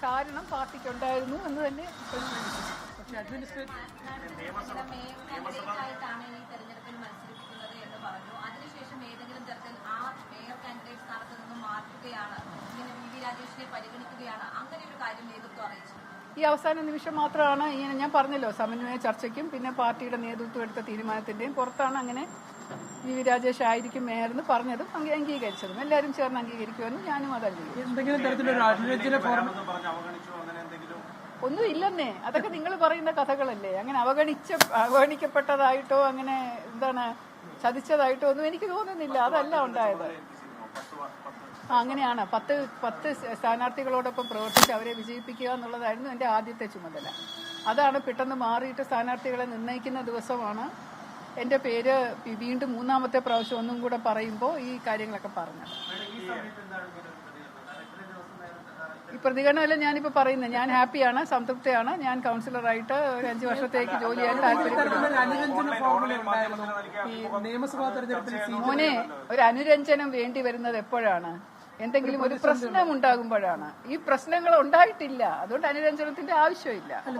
കാരണം പാർട്ടിക്കുണ്ടായിരുന്നു എന്ന് തന്നെ ഈ അവസാന നിമിഷം മാത്രമാണ് ഇങ്ങനെ ഞാൻ പറഞ്ഞല്ലോ സമന്വയ ചർച്ചയ്ക്കും പിന്നെ പാർട്ടിയുടെ നേതൃത്വം എടുത്ത തീരുമാനത്തിന്റെയും പുറത്താണ് അങ്ങനെ വി രാജേഷ് ആയിരിക്കും മേയറെന്ന് പറഞ്ഞതും അംഗീകരിച്ചതും എല്ലാവരും ചേർന്ന് അംഗീകരിക്കുമെന്നും ഞാനും അത് ഒന്നും ഇല്ലെന്നേ. അതൊക്കെ നിങ്ങൾ പറയുന്ന കഥകളല്ലേ. അങ്ങനെ അവഗണിക്കപ്പെട്ടതായിട്ടോ അങ്ങനെ എന്താണ് ചതിച്ചതായിട്ടോ ഒന്നും എനിക്ക് തോന്നുന്നില്ല. അതല്ല ഉണ്ടായത്. അങ്ങനെയാണ് 10 സ്ഥാനാർത്ഥികളോടൊപ്പം പ്രവർത്തിച്ച് അവരെ വിജയിപ്പിക്കുക എന്നുള്ളതായിരുന്നു എൻ്റെ ആദ്യത്തെ ചുമതല. അതാണ് പെട്ടെന്ന് മാറിയിട്ട് സ്ഥാനാർത്ഥികളെ നിർണ്ണയിക്കുന്ന ദിവസമാണ് എൻ്റെ പേര് വീണ്ടും 3ാമത്തെ പ്രാവശ്യം ഒന്നും കൂടെ പറയുമ്പോൾ ഈ കാര്യങ്ങളൊക്കെ പറഞ്ഞത്. ഈ പ്രതികരണമെല്ലാം ഞാനിപ്പോൾ പറയുന്നത് ഞാൻ ഹാപ്പിയാണ്, സംതൃപ്തിയാണ്. ഞാൻ കൗൺസിലറായിട്ട് ഒരു 5 വർഷത്തേക്ക് ജോലി ചെയ്യാൻ താല്പര്യപ്പെടുന്നു. മോനെ, ഒരു അനുരഞ്ജനം വേണ്ടി വരുന്നത് എപ്പോഴാണ്? എന്തെങ്കിലും ഒരു പ്രശ്നം ഉണ്ടാകുമ്പോഴാണ്. ഈ പ്രശ്നങ്ങൾ ഉണ്ടായിട്ടില്ല, അതുകൊണ്ട് അനുരഞ്ജനത്തിന്റെ ആവശ്യമില്ല.